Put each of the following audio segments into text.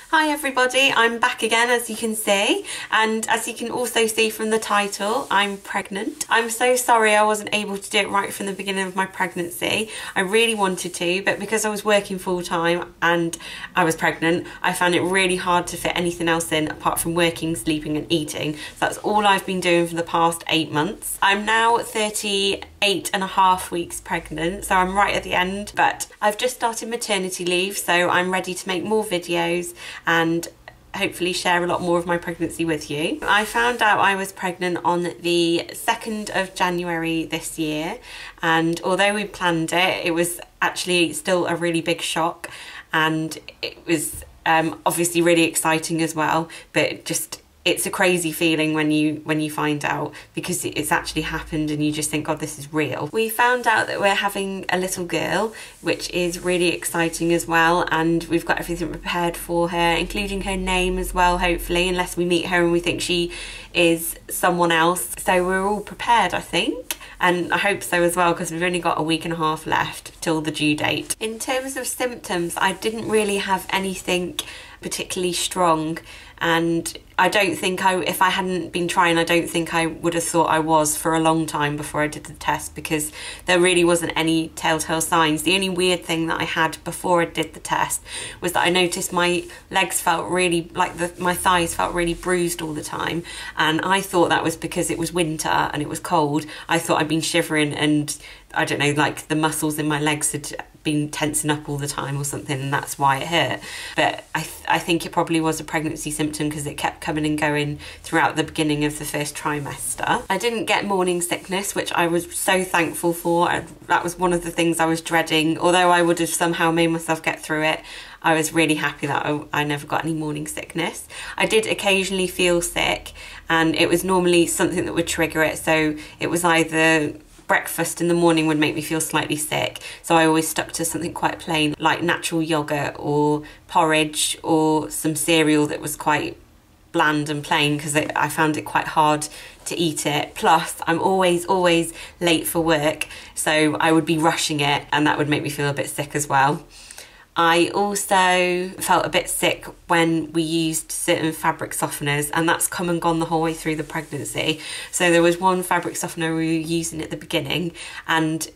Hi everybody, I'm back again as you can see, and as you can also see from the title, I'm pregnant. I'm so sorry I wasn't able to do it right from the beginning of my pregnancy. I really wanted to, but because I was working full time and I was pregnant, I found it really hard to fit anything else in apart from working, sleeping and eating. So that's all I've been doing for the past 8 months. I'm now 38.5 weeks pregnant, so I'm right at the end, but I've just started maternity leave, so I'm ready to make more videos and hopefully share a lot more of my pregnancy with you. I found out I was pregnant on the 2nd of January this year, and although we planned it, it was actually still a really big shock, and it was obviously really exciting as well, but it's a crazy feeling when you find out, because it's actually happened and you just think, God, this is real. We found out that we're having a little girl, which is really exciting as well, and we've got everything prepared for her, including her name as well, hopefully, unless we meet her and we think she is someone else. So we're all prepared, I think. And I hope so as well, because we've only got a week and a half left till the due date. In terms of symptoms, I didn't really have anything particularly strong, and I don't think if I hadn't been trying, I don't think I would have thought I was for a long time before I did the test, because there really wasn't any telltale signs. The only weird thing that I had before I did the test was that I noticed my legs felt really, my thighs felt really bruised all the time, and I thought that was because it was winter and it was cold. I thought I'd been shivering and I don't know, like the muscles in my legs had been tensing up all the time or something, and that's why it hurt. But I think it probably was a pregnancy symptom, because it kept coming and going throughout the beginning of the first trimester. I didn't get morning sickness, which I was so thankful for. That was one of the things I was dreading. Although I would have somehow made myself get through it, I was really happy that I never got any morning sickness. I did occasionally feel sick, and it was normally something that would trigger it. So it was either breakfast in the morning would make me feel slightly sick, so I always stuck to something quite plain, like natural yogurt or porridge or some cereal that was quite bland and plain, because I found it quite hard to eat it. Plus I'm always late for work, so I would be rushing it, and that would make me feel a bit sick as well. I also felt a bit sick when we used certain fabric softeners, and that's come and gone the whole way through the pregnancy. So there was one fabric softener we were using at the beginning, and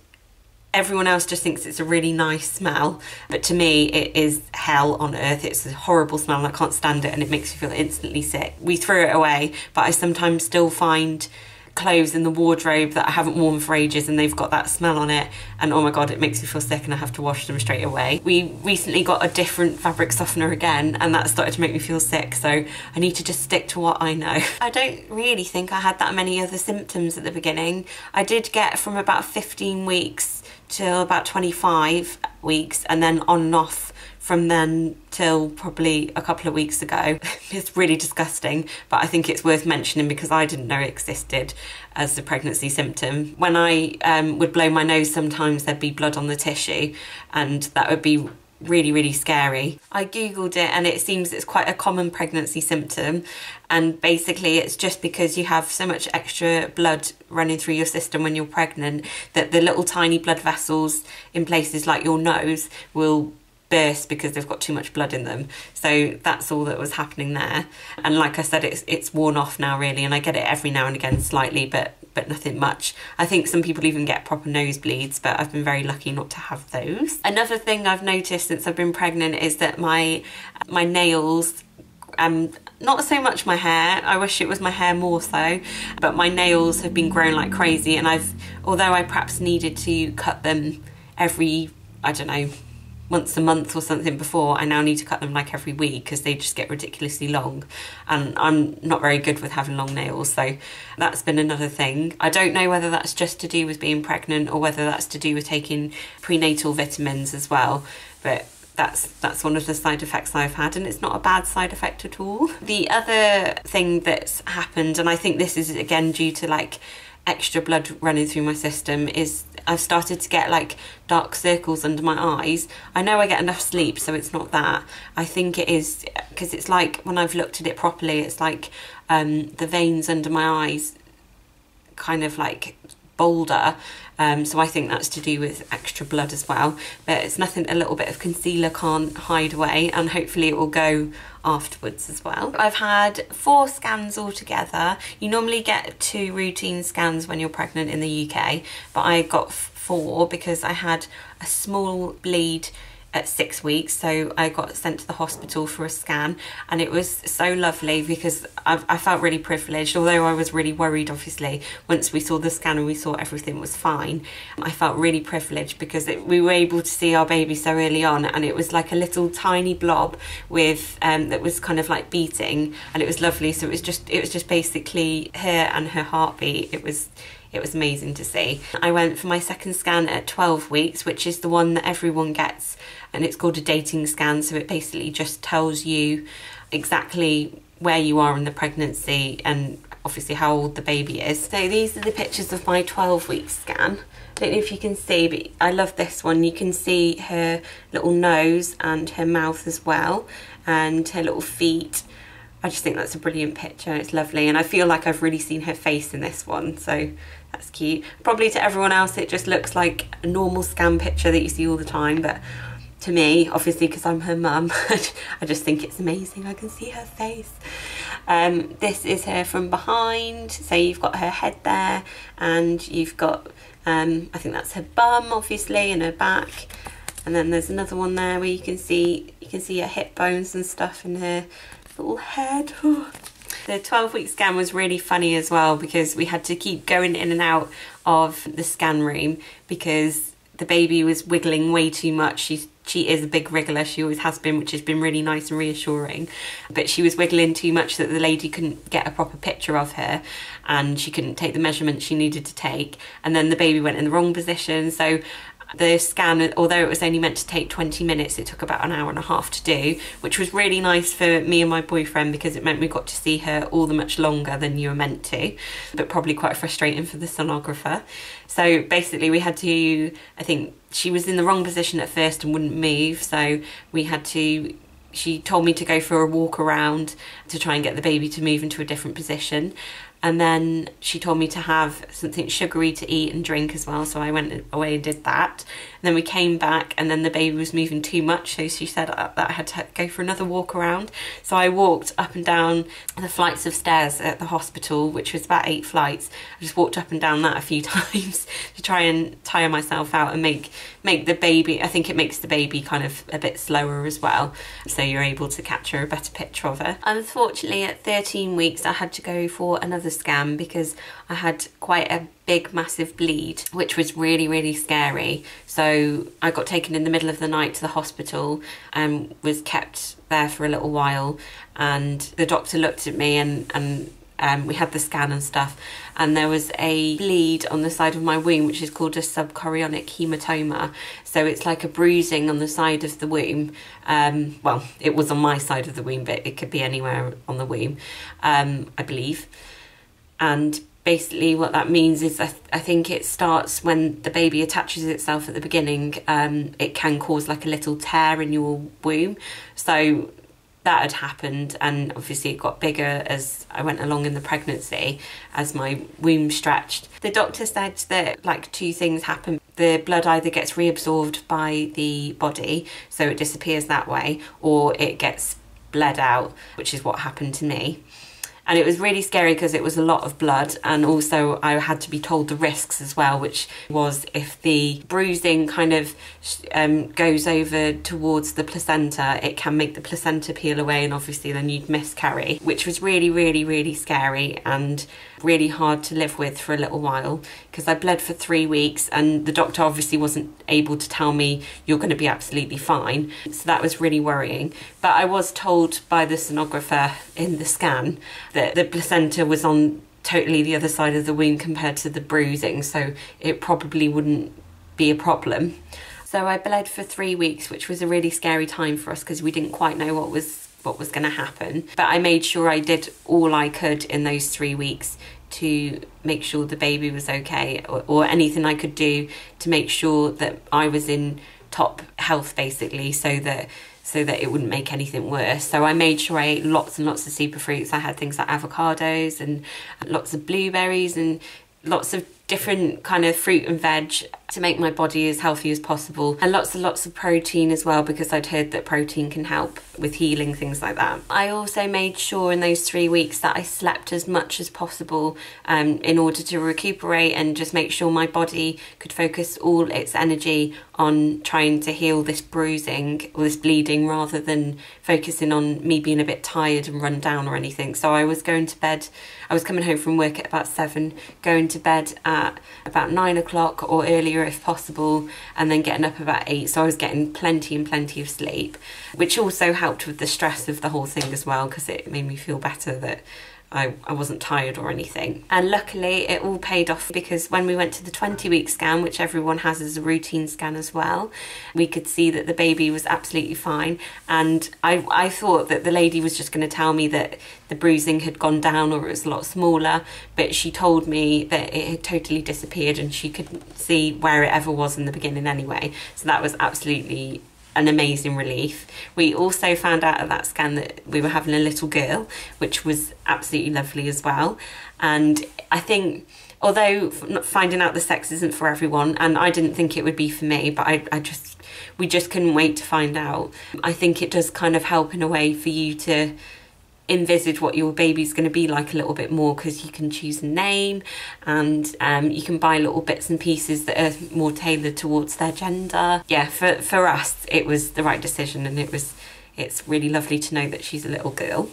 everyone else just thinks it's a really nice smell, but to me it is hell on earth. It's a horrible smell and I can't stand it, and it makes me feel instantly sick. We threw it away, but I sometimes still find clothes in the wardrobe that I haven't worn for ages and they've got that smell on it, and oh my god, it makes me feel sick and I have to wash them straight away. We recently got a different fabric softener again, and that started to make me feel sick, so I need to just stick to what I know. I don't really think I had that many other symptoms at the beginning. I did get from about 15 weeks till about 25 weeks, and then on and off from then till probably a couple of weeks ago. It's really disgusting, but I think it's worth mentioning because I didn't know it existed as a pregnancy symptom. When I would blow my nose, sometimes there'd be blood on the tissue, and that would be really scary. I googled it, and it seems it's quite a common pregnancy symptom, and basically it's just because you have so much extra blood running through your system when you're pregnant that the little tiny blood vessels in places like your nose will burst because they've got too much blood in them. So that's all that was happening there, and like I said, it's worn off now really, and I get it every now and again slightly, but nothing much. I think some people even get proper nosebleeds, but I've been very lucky not to have those. Another thing I've noticed since I've been pregnant is that my nails, not so much my hair, I wish it was my hair more so, but my nails have been growing like crazy, and although I perhaps needed to cut them every, I don't know, once a month or something before, I now need to cut them like every week because they just get ridiculously long, and I'm not very good with having long nails, so that's been another thing. I don't know whether that's just to do with being pregnant or whether that's to do with taking prenatal vitamins as well, but that's one of the side effects I've had, and it's not a bad side effect at all. The other thing that's happened, and I think this is again due to like extra blood running through my system, is I've started to get like dark circles under my eyes. I know I get enough sleep, so it's not that. I think it is because it's like, when I've looked at it properly, it's like the veins under my eyes kind of like bolder. So I think that's to do with extra blood as well, but it's nothing a little bit of concealer can't hide away, and hopefully it will go afterwards as well. I've had 4 scans altogether. You normally get 2 routine scans when you're pregnant in the UK, but I got 4 because I had a small bleed at 6 weeks, so I got sent to the hospital for a scan, and it was so lovely because I felt really privileged, although I was really worried obviously. Once we saw the scan and we saw everything was fine, I felt really privileged because we were able to see our baby so early on, and it was like a little tiny blob with that was kind of like beating, and it was lovely. So it was just basically her and her heartbeat. It was amazing to see. I went for my second scan at 12 weeks, which is the one that everyone gets, and it's called a dating scan. So it basically just tells you exactly where you are in the pregnancy and obviously how old the baby is. So these are the pictures of my 12-week scan. I don't know if you can see, but I love this one. You can see her little nose and her mouth as well, and her little feet. I just think that's a brilliant picture. It's lovely, and I feel like I've really seen her face in this one, so that's cute. Probably to everyone else it just looks like a normal scan picture that you see all the time, but to me, obviously because I'm her mum, I just think it's amazing. I can see her face. This is her from behind, so you've got her head there, and you've got I think that's her bum obviously, and her back, and then there's another one there where you can see her hip bones and stuff in her little head. The 12-week scan was really funny as well because we had to keep going in and out of the scan room because the baby was wiggling way too much. She is a big wriggler, she always has been, which has been really nice and reassuring, but she was wiggling too much so that the lady couldn't get a proper picture of her, and she couldn't take the measurements she needed to take, and then the baby went in the wrong position. So the scan, although it was only meant to take 20 minutes, it took about an hour and a half to do, which was really nice for me and my boyfriend because it meant we got to see her all the much longer than you were meant to, but probably quite frustrating for the sonographer. So basically we had to, I think she was in the wrong position at first and wouldn't move, so we had to, she told me to go for a walk around to try and get the baby to move into a different position. And then she told me to have something sugary to eat and drink as well, so I went away and did that. And then we came back, and then the baby was moving too much, so she said that I had to go for another walk around. So I walked up and down the flights of stairs at the hospital, which was about 8 flights. I just walked up and down that a few times to try and tire myself out and make the baby, I think it makes the baby kind of a bit slower as well, so you're able to capture a better picture of her. Unfortunately, at 13 weeks, I had to go for another scan because I had quite a big massive bleed, which was really, really scary. So I got taken in the middle of the night to the hospital and was kept there for a little while, and the doctor looked at me and we had the scan and stuff, and there was a bleed on the side of my womb, which is called a subchorionic hematoma. So it's like a bruising on the side of the womb. Well, it was on my side of the womb, but it could be anywhere on the womb, I believe. And basically what that means is I think it starts when the baby attaches itself at the beginning. It can cause like a little tear in your womb. So that had happened, and obviously it got bigger as I went along in the pregnancy, as my womb stretched. The doctor said that like 2 things happen. The blood either gets reabsorbed by the body, so it disappears that way, or it gets bled out, which is what happened to me. And it was really scary because it was a lot of blood, and also I had to be told the risks as well, which was if the bruising kind of goes over towards the placenta, it can make the placenta peel away, and obviously then you'd miscarry, which was really, really, really scary and really hard to live with for a little while because I bled for 3 weeks, and the doctor obviously wasn't able to tell me you're going to be absolutely fine, so that was really worrying. But I was told by the sonographer in the scan that the placenta was on totally the other side of the womb compared to the bruising, so it probably wouldn't be a problem. So I bled for 3 weeks, which was a really scary time for us because we didn't quite know what was going to happen. But I made sure I did all I could in those 3 weeks to make sure the baby was okay, or anything I could do to make sure that I was in top health basically, so that it wouldn't make anything worse. So I made sure I ate lots and lots of superfruits. I had things like avocados and lots of blueberries and lots of different kind of fruit and veg to make my body as healthy as possible, and lots and lots of protein as well, because I'd heard that protein can help with healing, things like that. I also made sure in those 3 weeks that I slept as much as possible in order to recuperate and just make sure my body could focus all its energy on trying to heal this bruising or this bleeding, rather than focusing on me being a bit tired and run down or anything. So I was going to bed, I was coming home from work at about 7, going to bed at about 9 o'clock or earlier if possible, and then getting up about 8. So I was getting plenty and plenty of sleep, which also helped with the stress of the whole thing as well, because it made me feel better that I wasn't tired or anything. And luckily it all paid off, because when we went to the 20-week scan, which everyone has as a routine scan as well, we could see that the baby was absolutely fine. And I thought that the lady was just going to tell me that the bruising had gone down or it was a lot smaller, but she told me that it had totally disappeared and she couldn't see where it ever was in the beginning anyway. So that was absolutely an amazing relief. We also found out at that scan that we were having a little girl, which was absolutely lovely as well. And I think, although finding out the sex isn't for everyone, and I didn't think it would be for me, but we just couldn't wait to find out. I think it does kind of help in a way for you to envisage what your baby's going to be like a little bit more, because you can choose a name, and you can buy little bits and pieces that are more tailored towards their gender. Yeah, for us it was the right decision, and it's really lovely to know that she's a little girl.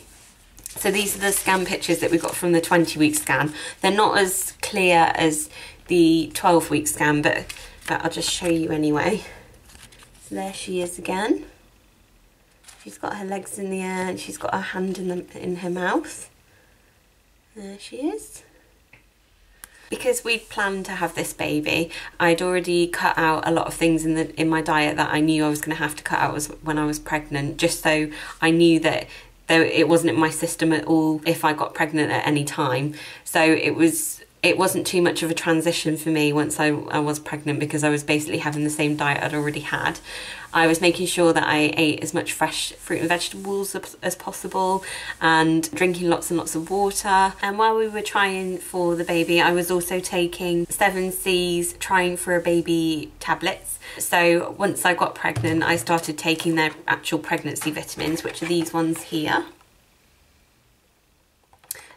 So these are the scan pictures that we got from the 20-week scan. They're not as clear as the 12-week scan, but I'll just show you anyway. So there she is again. She's got her legs in the air and she's got her hand in her mouth. There she is. Because we'd planned to have this baby, I'd already cut out a lot of things in my diet that I knew I was going to have to cut out when I was pregnant, just so I knew that it wasn't in my system at all if I got pregnant at any time. So it wasn't too much of a transition for me once I was pregnant, because I was basically having the same diet I'd already had. I was making sure that I ate as much fresh fruit and vegetables as possible, and drinking lots and lots of water. And while we were trying for the baby, I was also taking 7C's Trying for a Baby tablets. So once I got pregnant, I started taking their actual pregnancy vitamins, which are these ones here.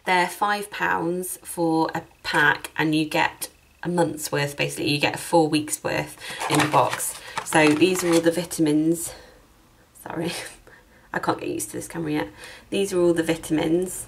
They're £5 for a pack, and you get a month's worth, basically. You get 4 weeks worth in the box. So these are all the vitamins. Sorry, I can't get used to this camera yet. These are all the vitamins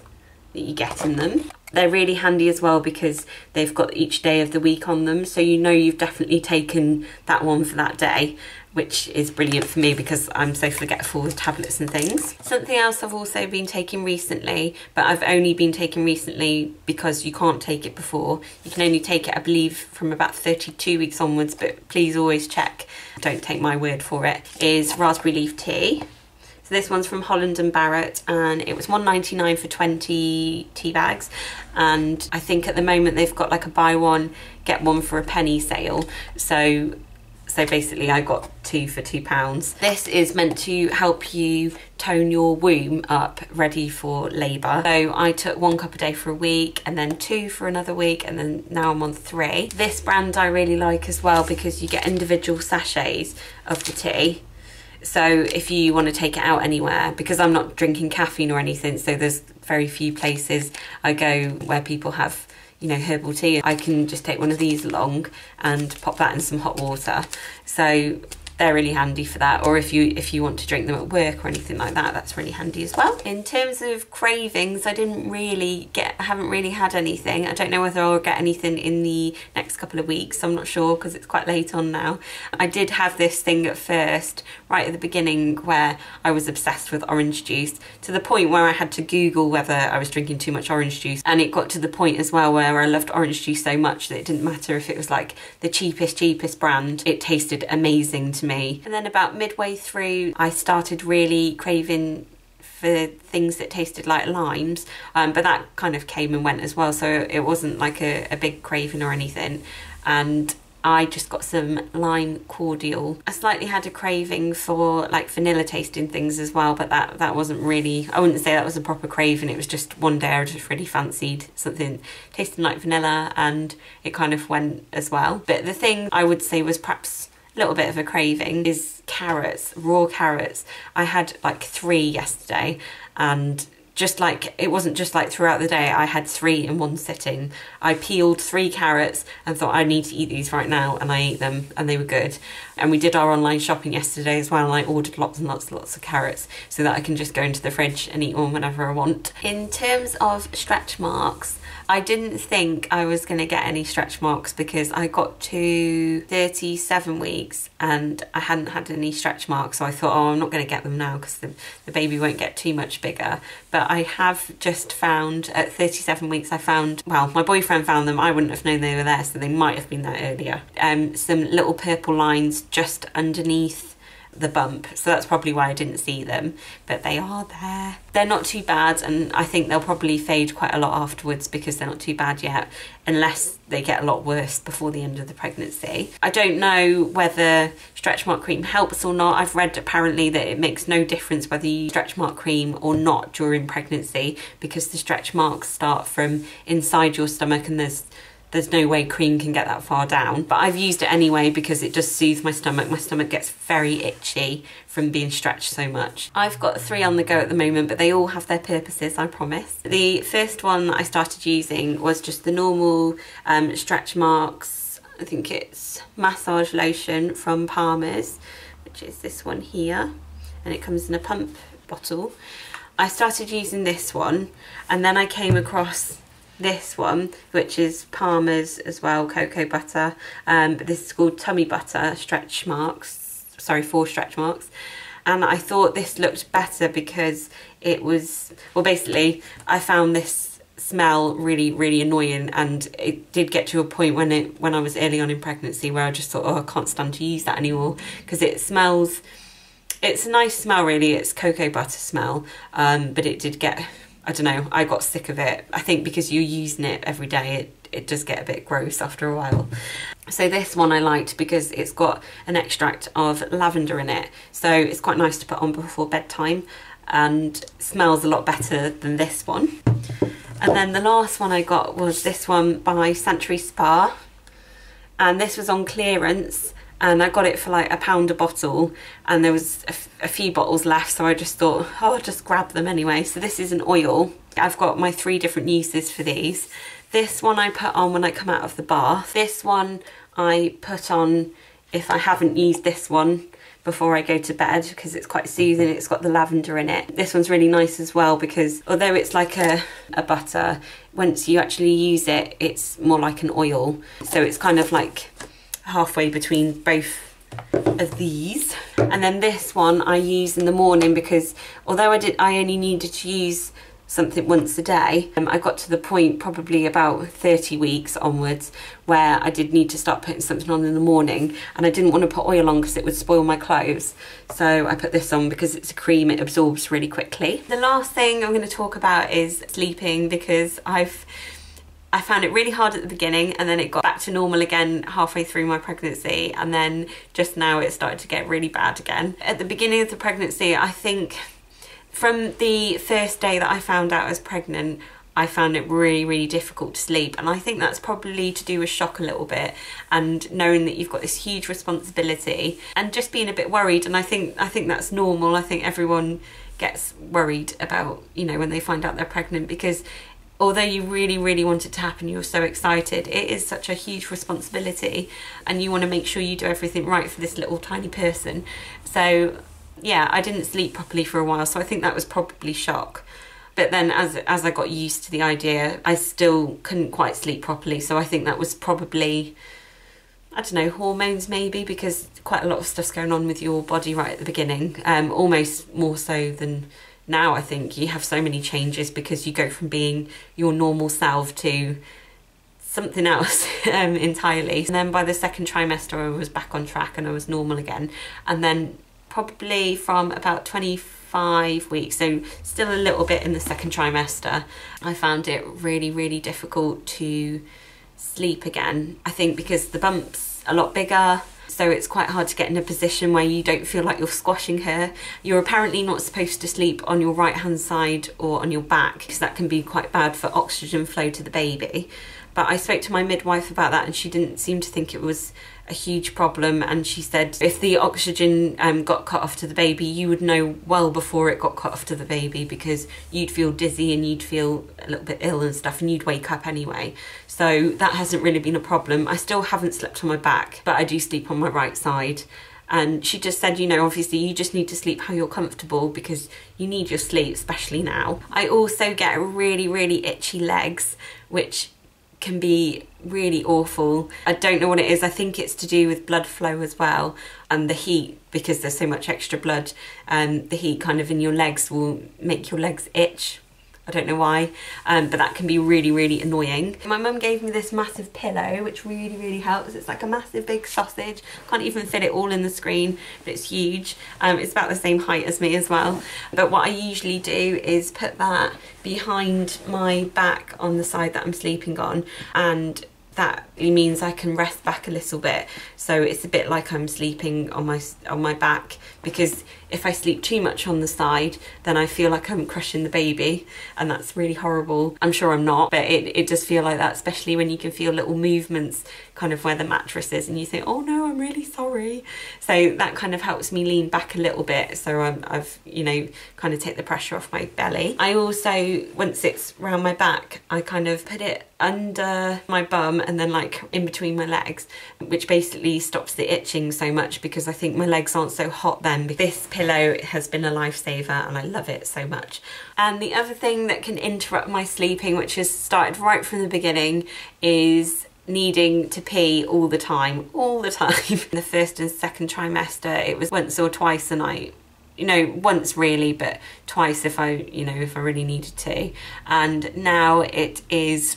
that you get in them. They're really handy as well, because they've got each day of the week on them, so you know you've definitely taken that one for that day, which is brilliant for me because I'm so forgetful with tablets and things. Something else I've also been taking recently, but I've only been taking recently because you can't take it before. You can only take it, I believe, from about 32 weeks onwards, but please always check, don't take my word for it, is raspberry leaf tea. So this one's from Holland & Barrett, and it was £1.99 for 20 tea bags. And I think at the moment they've got like a buy one, get one for a penny sale. So basically I got 2 for £2. This is meant to help you tone your womb up, ready for labour. So I took 1 cup a day for a week, and then 2 for another week, and then now I'm on 3. This brand I really like as well, because you get individual sachets of the tea. So if you want to take it out anywhere, because I'm not drinking caffeine or anything, so there's very few places I go where people have, you know, herbal tea, I can just take one of these along and pop that in some hot water. So they're really handy for that, or if you want to drink them at work or anything like that, that's really handy as well. In terms of cravings, I haven't really had anything. I don't know whether I'll get anything in the next couple of weeks, I'm not sure, because it's quite late on now. I did have this thing at first, right at the beginning, where I was obsessed with orange juice, to the point where I had to Google whether I was drinking too much orange juice. And it got to the point as well where I loved orange juice so much that it didn't matter if it was like the cheapest brand, it tasted amazing to me. And then about midway through, I started really craving for things that tasted like limes, but that kind of came and went as well, so it wasn't like a big craving or anything. And I just got some lime cordial. I slightly had a craving for like vanilla tasting things as well, but that wasn't really, I wouldn't say that was a proper craving. It was just one day I just really fancied something tasting like vanilla, and it kind of went as well. But the thing I would say was perhaps a little bit of a craving is carrots, raw carrots. I had like 3 yesterday, and just like, it wasn't just like throughout the day, I had 3 in one sitting. I peeled 3 carrots and thought I need to eat these right now, and I ate them and they were good. And we did our online shopping yesterday as well, and I ordered lots and lots of carrots so that I can just go into the fridge and eat one whenever I want. In terms of stretch marks, I didn't think I was going to get any stretch marks because I got to 37 weeks and I hadn't had any stretch marks, so I thought, oh, I'm not going to get them now because the baby won't get too much bigger. But I have just found, at 37 weeks, I found, well, my boyfriend found them, I wouldn't have known they were there, so they might have been there earlier. Some little purple lines just underneath the bump, so that's probably why I didn't see them, but they are there. They're not too bad, and I think they'll probably fade quite a lot afterwards because they're not too bad yet, unless they get a lot worse before the end of the pregnancy. I don't know whether stretch mark cream helps or not. I've read apparently that it makes no difference whether you use stretch mark cream or not during pregnancy, because the stretch marks start from inside your stomach and there's no way cream can get that far down. But I've used it anyway because it does soothe my stomach. My stomach gets very itchy from being stretched so much. I've got 3 on the go at the moment, but they all have their purposes, I promise. The first one that I started using was just the normal stretch marks. I think it's massage lotion from Palmer's, which is this one here, and it comes in a pump bottle. I started using this one, and then I came across this one, which is Palmer's as well, cocoa butter, but this is called Tummy Butter stretch marks, sorry, 4 stretch marks. And I thought this looked better because it was, well, basically I found this smell really annoying, and it did get to a point when I was early on in pregnancy where I just thought, oh, I can't stand to use that anymore, because it smells, it's a nice smell really, it's cocoa butter smell, but it did get, I don't know, I got sick of it. I think because you're using it every day, it does get a bit gross after a while. So this one I liked because it's got an extract of lavender in it. So it's quite nice to put on before bedtime and smells a lot better than this one. And then the last one I got was this one by Sanctuary Spa. And this was on clearance, and I got it for like £1 a bottle, and there was a few bottles left, so I just thought, oh, I'll just grab them anyway. So this is an oil. I've got my 3 different uses for these. This one I put on when I come out of the bath. This one I put on if I haven't used this one before I go to bed, because it's quite soothing. It's got the lavender in it. This one's really nice as well because although it's like a butter, once you actually use it, it's more like an oil. So it's kind of like halfway between both of these. And then this one I use in the morning because although I only needed to use something once a day, I got to the point probably about 30 weeks onwards where I did need to start putting something on in the morning, and I didn't want to put oil on because it would spoil my clothes. So I put this on because it's a cream, it absorbs really quickly. The last thing I'm going to talk about is sleeping, because I found it really hard at the beginning, and then it got back to normal again halfway through my pregnancy, and then just now it started to get really bad again. At the beginning of the pregnancy, I think from the first day that I found out I was pregnant, I found it really difficult to sleep, and I think that's probably to do with shock a little bit, and knowing that you've got this huge responsibility and just being a bit worried. And I think that's normal. I think everyone gets worried about, you know, when they find out they're pregnant, because although you really want it to happen, you're so excited, it is such a huge responsibility, and you want to make sure you do everything right for this little tiny person. So yeah, I didn't sleep properly for a while, so I think that was probably shock. But then as I got used to the idea, I still couldn't quite sleep properly, so I think that was probably, I don't know, hormones maybe, because quite a lot of stuff's going on with your body right at the beginning, almost more so than now. I think you have so many changes because you go from being your normal self to something else entirely. And then by the 2nd trimester I was back on track and I was normal again. And then probably from about 25 weeks, so still a little bit in the 2nd trimester, I found it really difficult to sleep again. I think because the bumps a lot bigger, so it's quite hard to get in a position where you don't feel like you're squashing her. You're apparently not supposed to sleep on your right hand side or on your back, because that can be quite bad for oxygen flow to the baby. But I spoke to my midwife about that and she didn't seem to think it was a huge problem, and she said if the oxygen got cut off to the baby, you would know well before it got cut off to the baby, because you'd feel dizzy and you'd feel a little bit ill and stuff, and you'd wake up anyway. So that hasn't really been a problem. I still haven't slept on my back, but I do sleep on my right side. And she just said, you know, obviously you just need to sleep how you're comfortable, because you need your sleep, especially now. I also get really, really itchy legs, which can be really awful. I don't know what it is. I think it's to do with blood flow as well, and the heat, because there's so much extra blood. The heat kind of in your legs will make your legs itch. I don't know why, but that can be really, really annoying. My mum gave me this massive pillow, which really, really helps. It's like a massive big sausage. Can't even fit it all in the screen, but it's huge. It's about the same height as me as well. But what I usually do is put that behind my back on the side that I'm sleeping on, and that means I can rest back a little bit, so it's a bit like I'm sleeping on my back, because if I sleep too much on the side then I feel like I'm crushing the baby, and that's really horrible. I'm sure I'm not, but it does feel like that, especially when you can feel little movements kind of where the mattress is and you think, oh no, I'm really sorry. So that kind of helps me lean back a little bit, so I've, you know, kind of take the pressure off my belly. I also, once it's round my back, I kind of put it under my bum and then like in between my legs, which basically stops the itching so much, because I think my legs aren't so hot then. This pillow has been a lifesaver and I love it so much. And the other thing that can interrupt my sleeping, which has started right from the beginning, is needing to pee all the time. In the first and second trimester, it was once or twice a night. You know, once really, but twice if I really needed to. And now it is,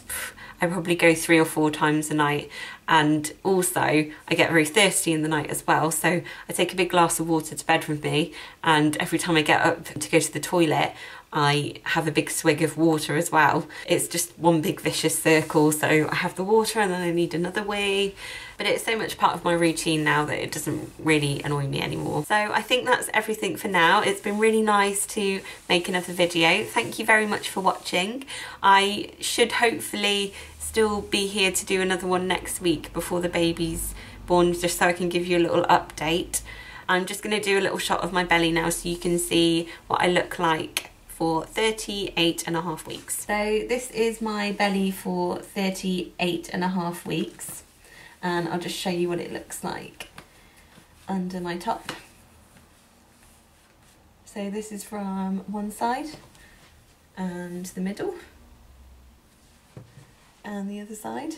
I probably go 3 or 4 times a night. And also I get very thirsty in the night as well, so I take a big glass of water to bed with me, and every time I get up to go to the toilet I have a big swig of water as well. It's just one big vicious circle, so I have the water and then I need another wee. But it's so much part of my routine now that it doesn't really annoy me anymore. So I think that's everything for now. It's been really nice to make another video. Thank you very much for watching. I should hopefully still be here to do another one next week before the baby's born, just so I can give you a little update. I'm just going to do a little shot of my belly now so you can see what I look like for 38.5 weeks. So this is my belly for 38.5 weeks, and I'll just show you what it looks like under my top. So this is from one side and the middle and the other side.